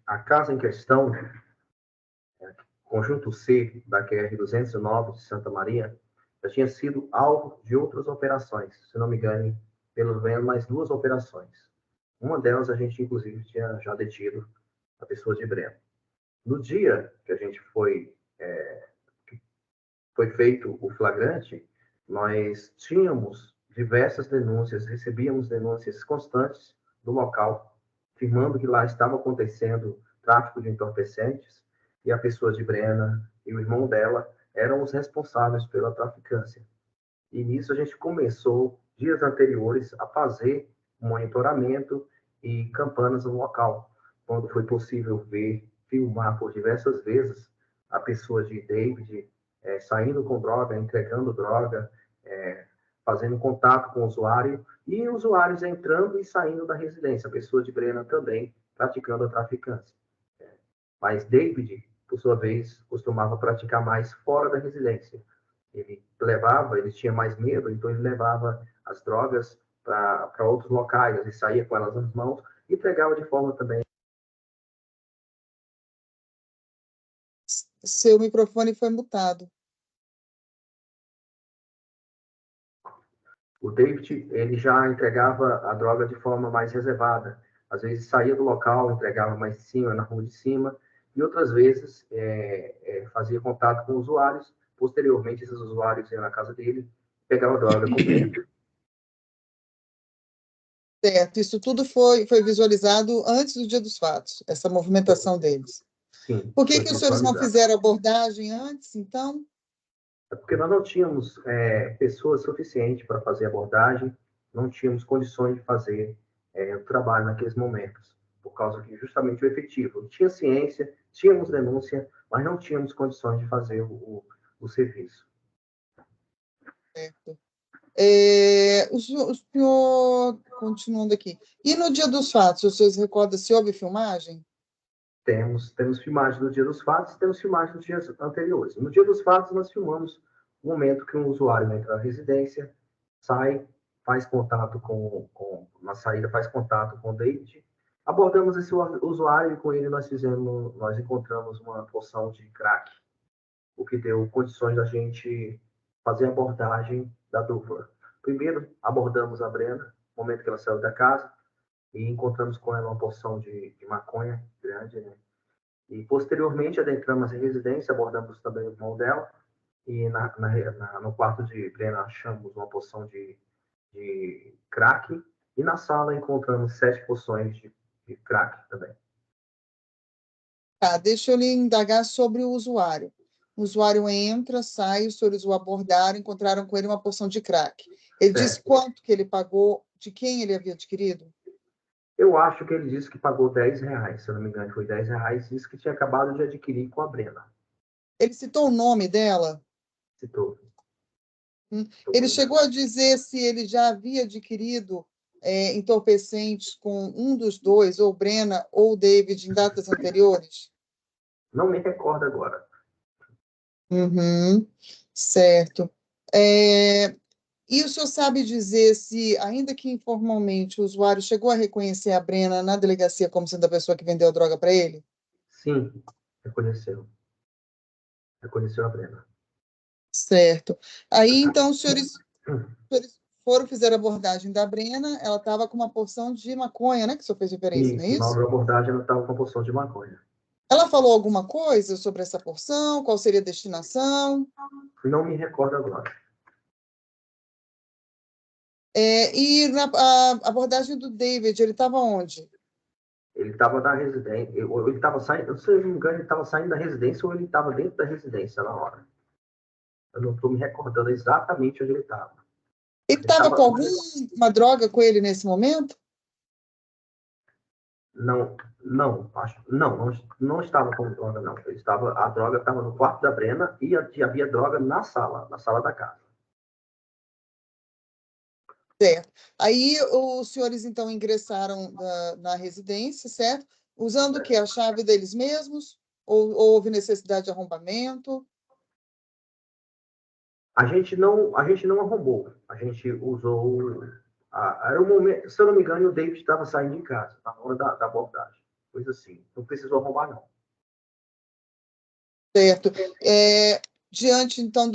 S8: A casa em questão, Conjunto C, da QR 209 de Santa Maria, já tinha sido alvo de outras operações, se não me engano, pelo menos mais 2 operações. Uma delas, a gente, inclusive, tinha já detido a pessoa de Breno. No dia que a gente foi feito o flagrante, nós tínhamos diversas denúncias, recebíamos denúncias constantes do local, afirmando que lá estava acontecendo tráfico de entorpecentes e a pessoa de Brena e o irmão dela eram os responsáveis pela traficância. E nisso a gente começou, dias anteriores, a fazer monitoramento e campanas no local, quando foi possível ver, filmar por diversas vezes a pessoa de David saindo com droga, entregando droga, fazendo contato com o usuário, e usuários entrando e saindo da residência, a pessoa de Brena também praticando a traficância. Mas David, por sua vez, costumava praticar mais fora da residência. Ele tinha mais medo, então ele levava as drogas para outros locais, ele saía com elas nas mãos e entregava de forma também.
S4: Seu microfone foi mutado.
S8: O David, ele já entregava a droga de forma mais reservada. Às vezes saía do local, entregava mais de cima, na rua de cima, e outras vezes fazia contato com usuários. Posteriormente, esses usuários iam na casa dele, pegavam a droga com ele.
S4: Certo, isso tudo foi visualizado antes do dia dos fatos, essa movimentação deles.
S8: Sim.
S4: Por que os senhores não fizeram abordagem antes, então?
S8: É porque nós não tínhamos pessoas suficientes para fazer abordagem, não tínhamos condições de fazer o trabalho naqueles momentos, por causa que justamente o efetivo. Tinha ciência, tínhamos denúncia, mas não tínhamos condições de fazer o serviço.
S4: Certo. O senhor, continuando aqui, e no dia dos fatos, o senhor se recorda se houve filmagem?
S8: Temos filmagem no dia dos fatos, temos filmagem nos dias anteriores. No dia dos fatos, nós filmamos o momento que um usuário entra na residência, sai, faz contato na saída, faz contato com o David. Abordamos esse usuário e com ele nós encontramos uma porção de crack, o que deu condições da gente fazer a abordagem da dupla. Primeiro, abordamos a Brena, no momento que ela saiu da casa, e encontramos com ela uma porção de maconha grande, né? E, posteriormente, adentramos em residência, abordamos também o irmão dela, e no quarto de Brena achamos uma porção de crack, e na sala encontramos 7 porções de crack também.
S4: Tá, deixa eu lhe indagar sobre o usuário. o usuário entra, sai, os senhores o abordaram, encontraram com ele uma porção de crack. Ele disse
S8: Certo.
S4: quanto que ele pagou, de quem ele havia adquirido?
S8: Eu acho que ele disse que pagou R$10, se eu não me engano, foi R$10, disse que tinha acabado de adquirir com a Brena.
S4: Ele citou o nome dela?
S8: Citou.
S4: Ele chegou a dizer se ele já havia adquirido entorpecentes com um dos dois, ou Brena ou David, em datas anteriores?
S8: Não me recordo agora.
S4: Uhum, certo. E o senhor sabe dizer se, ainda que informalmente, o usuário chegou a reconhecer a Brena na delegacia como sendo a pessoa que vendeu a droga para ele?
S8: Sim, reconheceu. Reconheceu a Brena.
S4: Certo. Aí, então, os senhores foram, fizeram a abordagem da Brena, ela estava com uma porção de maconha, né, que o senhor fez referência, não é
S8: Isso, na
S4: isso?
S8: hora da abordagem ela estava com porção de maconha.
S4: Ela falou alguma coisa sobre essa porção? Qual seria a destinação?
S8: Não me recordo agora.
S4: E a abordagem do David, ele estava onde?
S8: Ele estava na residência, ele estava saindo, se eu não me engano, ele estava saindo da residência ou ele estava dentro da residência na hora. Eu não estou me recordando exatamente onde ele estava.
S4: Ele estava com alguma droga com ele nesse momento?
S8: Não estava com droga, não. A droga estava no quarto da Brena e havia droga na sala da casa.
S4: Certo. Aí os senhores, então, ingressaram na residência, certo? Usando o quê? A chave deles mesmos? Ou houve necessidade de arrombamento?
S8: A gente não arrombou. A gente usou... era um momento, se eu não me engano, o David estava saindo de casa, na hora da abordagem. Coisa assim. Não precisou arrombar, não.
S4: Certo. Diante, então,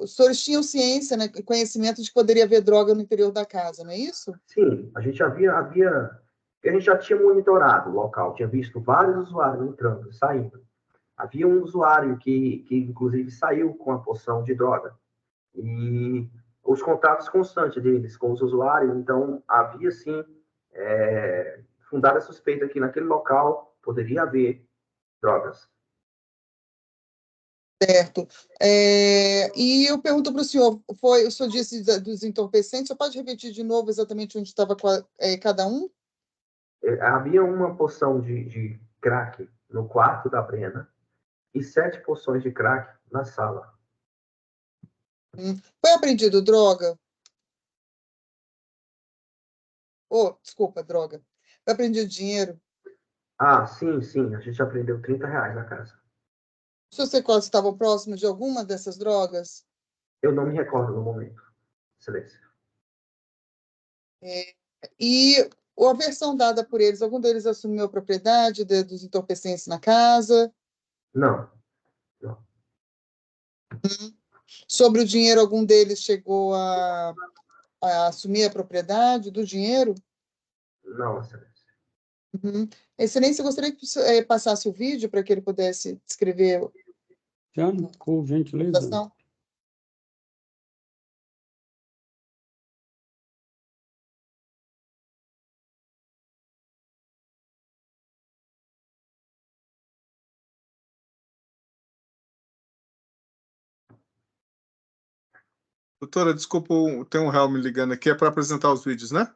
S4: os senhores tinham ciência, né, conhecimento de que poderia haver droga no interior da casa, não é isso?
S8: Sim, a gente a gente já tinha monitorado o local, tinha visto vários usuários entrando e saindo. Havia um usuário que inclusive saiu com a porção de droga. E os contatos constantes deles com os usuários, então havia sim fundada suspeita que naquele local poderia haver drogas.
S4: Certo. E eu pergunto para o senhor, o senhor disse dos entorpecentes, você pode repetir de novo exatamente onde estava cada um?
S8: Havia uma porção de crack no quarto da Brena e 7 porções de crack na sala.
S4: Foi apreendido droga? Desculpa, droga. Foi apreendido dinheiro?
S8: Ah, sim, a gente aprendeu R$30 na casa.
S4: Os seus sequestros estavam próximos de alguma dessas drogas?
S8: Eu não me recordo no momento. Excelência.
S4: E a versão dada por eles, algum deles assumiu a propriedade dos entorpecentes na casa?
S8: Não.
S4: Sobre o dinheiro, algum deles chegou a assumir a propriedade do dinheiro?
S8: Não, excelência.
S4: Excelência, eu gostaria que você passasse o vídeo para que ele pudesse descrever
S1: Tiana, por
S4: a
S1: gentileza.
S4: situação.
S7: Doutora, desculpa, tem um réu me ligando aqui, é para apresentar os vídeos, né?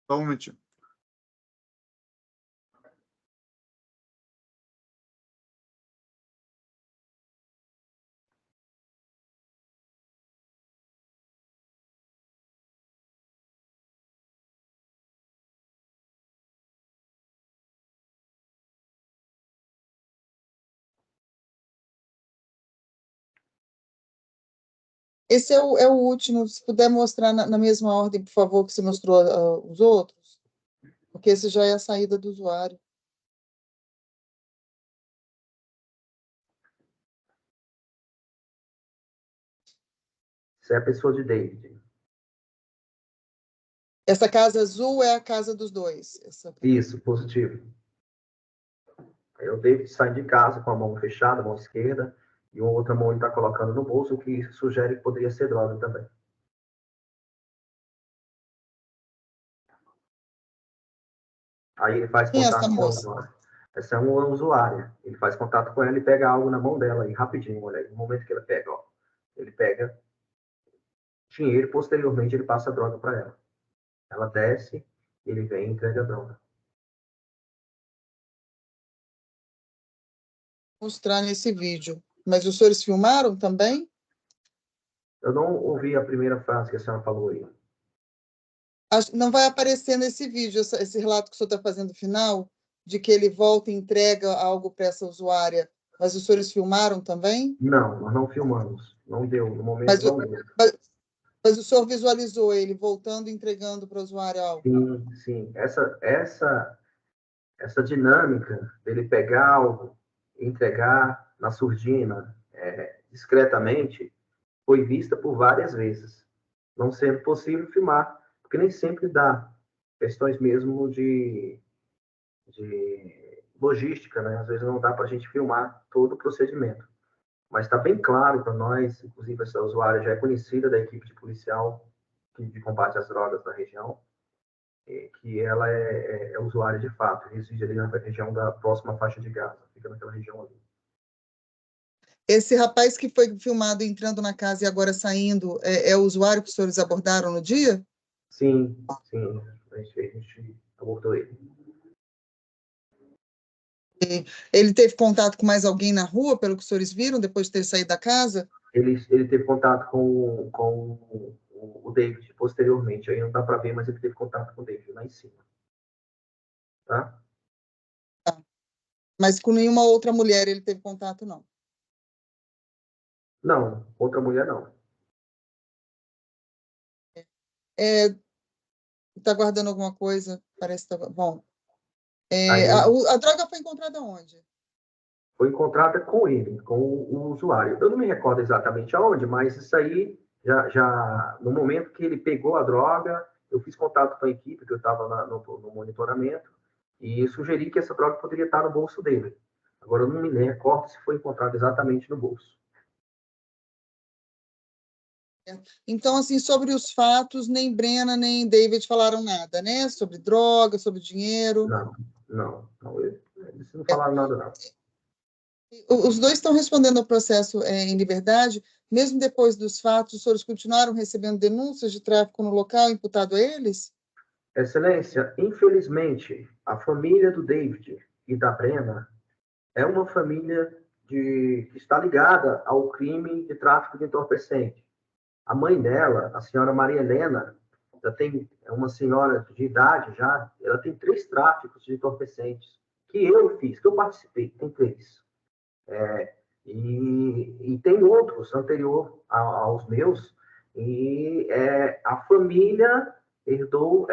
S7: Só um momentinho.
S4: Esse é o último, se puder mostrar na mesma ordem, por favor, que você mostrou os outros, porque esse já é a saída do usuário.
S8: Você é a pessoa de David.
S4: Essa casa azul é a casa dos dois.
S8: Isso, positivo. Aí o David sai de casa com a mão fechada, a mão esquerda, e uma outra mão ele está colocando no bolso, o que sugere que poderia ser droga também. Aí ele faz
S4: Quem é essa
S8: contato com o
S4: moça?
S8: usuário. Essa é uma usuária. Ele faz contato com ela e pega algo na mão dela e rapidinho, olha aí, no momento que ela pega, ó, ele pega dinheiro, posteriormente ele passa a droga para ela. Ela desce, ele vem e entrega a droga.
S4: Mostrar nesse vídeo. Mas os senhores filmaram também?
S8: Eu não ouvi a primeira frase que a senhora falou aí.
S4: Não vai aparecer nesse vídeo esse relato que o senhor está fazendo final, de que ele volta e entrega algo para essa usuária, mas os senhores filmaram também?
S8: Não, nós não filmamos. Não deu, no momento
S4: Mas,
S8: não deu.
S4: mas o senhor visualizou ele voltando e entregando para o usuário algo?
S8: Sim, sim. Essa dinâmica dele pegar algo e entregar na surdina, discretamente, foi vista por várias vezes, não sendo possível filmar, porque nem sempre dá. Questões mesmo de logística, né? Às vezes não dá para a gente filmar todo o procedimento. Mas está bem claro para nós, inclusive essa usuária já é conhecida da equipe de policial de combate às drogas da região, que ela é usuária de fato, reside ali na região da próxima faixa de Gaza, fica naquela região ali.
S4: Esse rapaz que foi filmado entrando na casa e agora saindo, é o usuário que os senhores abordaram no dia?
S8: Sim, sim, a gente abordou ele.
S4: Ele teve contato com mais alguém na rua, pelo que os senhores viram, depois de ter saído da casa?
S8: Ele teve contato com o David posteriormente, aí não dá para ver, mas ele teve contato com o David lá em cima. Tá?
S4: Mas com nenhuma outra mulher ele teve contato, não?
S8: Não, outra mulher não.
S4: Está guardando alguma coisa? Parece que está... Bom,
S8: Aí,
S4: a droga foi encontrada onde?
S8: foi encontrada com ele, com o usuário. Eu não me recordo exatamente aonde, mas isso aí, já no momento que ele pegou a droga, eu fiz contato com a equipe, que eu estava no monitoramento, e sugeri que essa droga poderia estar no bolso dele. Agora, eu não me recordo se foi encontrado exatamente no bolso.
S4: Então, assim, sobre os fatos, nem Brena nem David falaram nada, né? Sobre droga, sobre dinheiro.
S8: Não. Eles não falaram nada, não.
S4: Os dois estão respondendo ao processo em liberdade, mesmo depois dos fatos, os senhores continuaram recebendo denúncias de tráfico no local imputado a eles?
S8: Excelência, infelizmente, a família do David e da Brena é uma família que está ligada ao crime de tráfico de entorpecente. A mãe dela, a senhora Maria Helena, é uma senhora de idade já, ela tem 3 tráficos de entorpecentes, que eu fiz, que eu participei, tem 3. E tem outros anterior aos meus, e a família herdou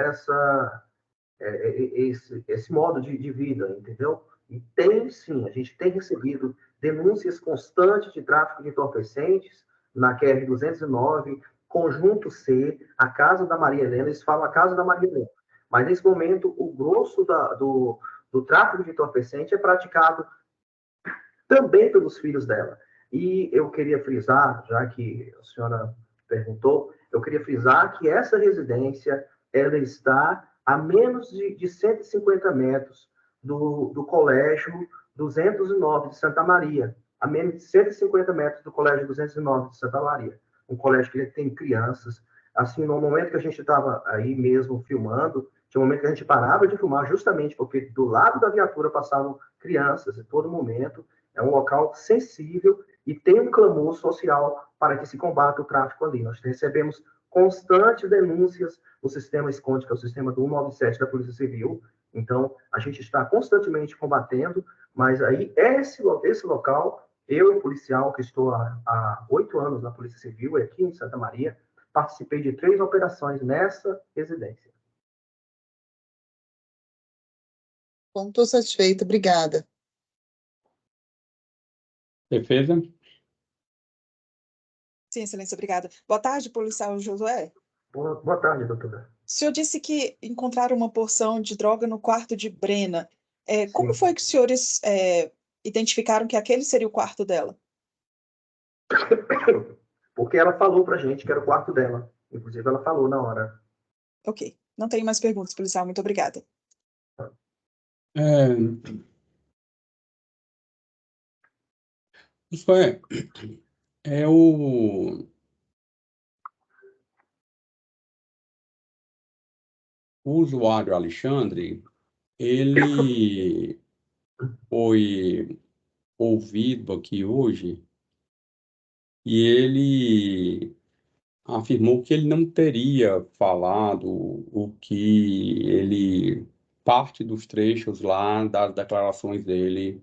S8: esse modo de vida, entendeu? E tem, sim, a gente tem recebido denúncias constantes de tráfico de entorpecentes na QR-209, Conjunto C, a Casa da Maria Helena, eles falam a Casa da Maria Helena. Mas, nesse momento, o grosso do tráfico de entorpecente é praticado também pelos filhos dela. E eu queria frisar, já que a senhora perguntou, eu queria frisar que essa residência ela está a menos de 150 metros do Colégio 209 de Santa Maria, a menos de 150 metros do Colégio 209 de Santa Maria, um colégio que tem crianças. Assim, no momento que a gente estava aí mesmo filmando, tinha um momento que a gente parava de filmar justamente porque do lado da viatura passavam crianças em todo momento. É um local sensível e tem um clamor social para que se combata o tráfico ali. Nós recebemos constantes denúncias no sistema SCOND, que é o sistema do 197 da Polícia Civil. Então, a gente está constantemente combatendo, mas aí esse local, eu, policial, que estou há 8 anos na Polícia Civil, aqui em Santa Maria, participei de 3 operações nessa residência.
S4: Bom, estou satisfeita, obrigada.
S1: Defesa?
S5: Sim, excelência, obrigada. Boa tarde, policial Josué.
S8: Boa tarde, doutora.
S5: O senhor disse que encontraram uma porção de droga no quarto de Brena. Como foi que os senhores identificaram que aquele seria o quarto dela?
S8: Porque ela falou pra gente que era o quarto dela. Inclusive, ela falou na hora.
S5: Ok. Não tenho mais perguntas, policial. Muito obrigada.
S1: Isso é o usuário Alexandre, ele foi ouvido aqui hoje e ele afirmou que ele não teria falado o que ele, parte dos trechos lá das declarações dele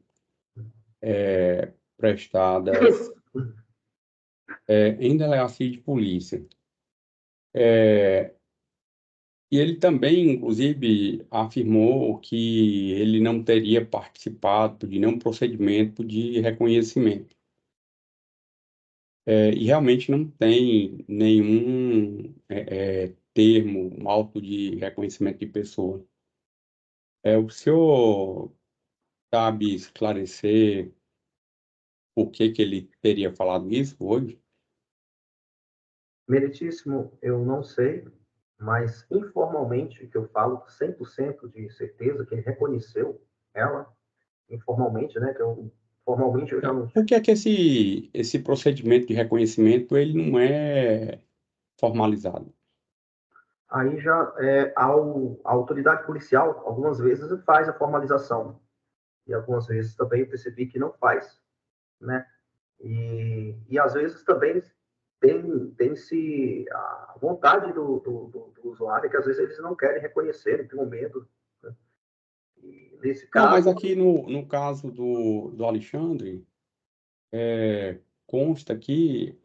S1: prestadas em delegacia de polícia. E ele também, inclusive, afirmou que ele não teria participado de nenhum procedimento de reconhecimento. E realmente não tem nenhum termo, um auto de reconhecimento de pessoa. O senhor sabe esclarecer por que ele teria falado isso hoje?
S8: Meritíssimo, eu não sei, mas informalmente, que eu falo com 100% de certeza que ele reconheceu ela, informalmente, né? Formalmente eu já não.
S1: Por que é que esse procedimento de reconhecimento ele não é formalizado?
S8: Aí já a autoridade policial, algumas vezes, faz a formalização, e algumas vezes também eu percebi que não faz, né? E às vezes também tem-se a vontade do usuário, que às vezes eles não querem reconhecer, têm um medo, né? E nesse
S1: Não, mas
S8: caso,
S1: aqui no caso do Alexandre, consta aqui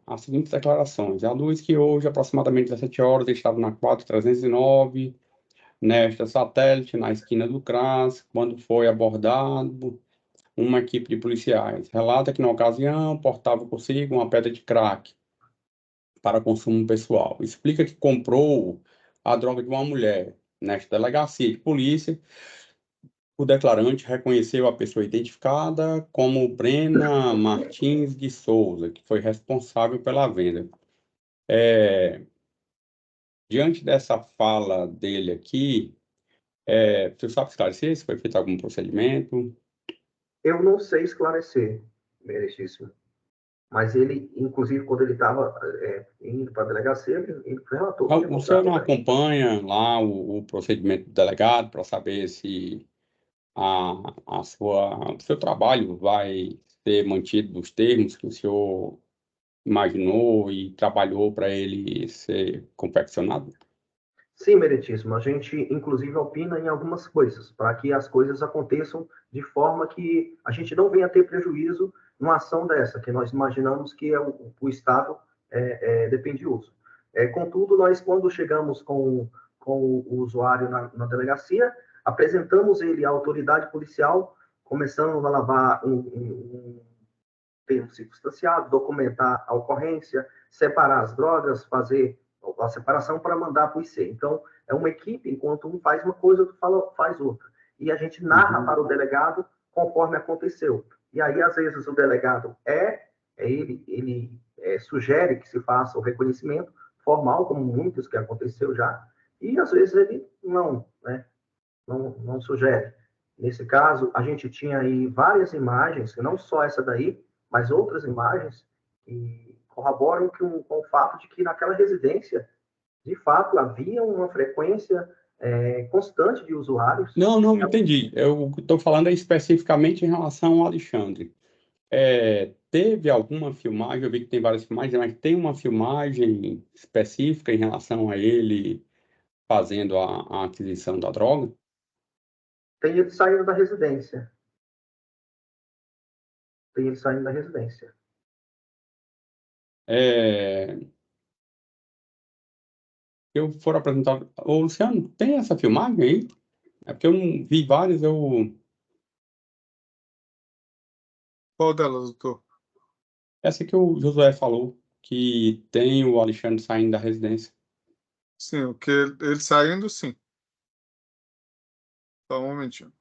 S1: as seguintes declarações. A luz que hoje, aproximadamente 17 horas, estava na 4309, nesta satélite, na esquina do CRAS, quando foi abordado uma equipe de policiais. Relata que, na ocasião, portava consigo uma pedra de crack para consumo pessoal. Explica que comprou a droga de uma mulher. Nesta delegacia de polícia, o declarante reconheceu a pessoa identificada como Brena Martins de Souza, que foi responsável pela venda. Diante dessa fala dele aqui, você sabe esclarecer se foi feito algum procedimento?
S8: eu não sei esclarecer, meritíssimo. Mas ele, inclusive, quando ele estava indo para a delegacia, ele relatou que tinha
S1: O senhor
S8: comprado,
S1: não
S8: né?
S1: acompanha lá o procedimento do delegado para saber se o seu trabalho vai ser mantido nos termos que o senhor imaginou e trabalhou para ele ser confeccionado?
S8: Sim, meritíssimo. A gente, inclusive, opina em algumas coisas, para que as coisas aconteçam de forma que a gente não venha ter prejuízo numa ação dessa, que nós imaginamos que o Estado dependioso. Contudo, nós, quando chegamos com o usuário na delegacia, apresentamos ele à autoridade policial, começando a lavar um termo circunstanciado, documentar a ocorrência, separar as drogas, fazer a separação para mandar para o IC. Então, é uma equipe, enquanto um faz uma coisa, outro faz outra. E a gente narra para o delegado conforme aconteceu. E aí, às vezes, o delegado ele sugere que se faça o reconhecimento formal, como muitos que aconteceu já, e às vezes ele não, né? Não sugere. Nesse caso, a gente tinha aí várias imagens, não só essa daí, mas outras imagens que corroboram com o fato de que naquela residência, de fato, havia uma frequência constante de usuários.
S1: Não, não, entendi. Eu estou falando especificamente em relação ao Alexandre. Teve alguma filmagem, eu vi que tem várias filmagens, mas tem uma filmagem específica em relação a ele fazendo a aquisição da droga?
S8: Tem ele saindo da residência. Tem ele saindo da residência.
S1: É, eu for apresentar. Ô, Luciano, tem essa filmagem aí? É porque eu não vi várias, eu.
S7: Qual delas, doutor?
S1: Essa que o Josué falou, que tem o Alexandre saindo da residência.
S7: Sim, o que ele saindo, sim. Só um momentinho.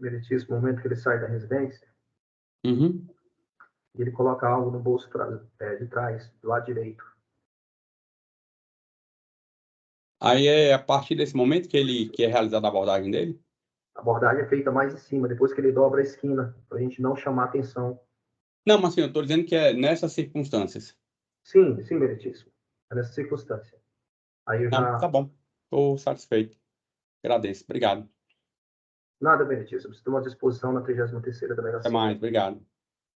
S8: meritíssimo, no momento que ele sai da residência,
S1: Uhum.
S8: ele coloca algo no bolso de trás, do lado direito.
S1: Aí é a partir desse momento que é realizada a abordagem dele?
S8: A abordagem é feita mais em cima, depois que ele dobra a esquina, para a gente não chamar atenção.
S1: Não, mas assim, eu estou dizendo que é nessas circunstâncias.
S8: Sim, sim, meritíssimo. É nessa circunstância. Aí eu
S1: Não, tá
S8: já...
S1: bom. Estou satisfeito. Agradeço. Obrigado.
S8: Nada, meritíssimo. Estou à disposição na 33ª
S1: Até
S8: delegacia.
S1: mais. Obrigado.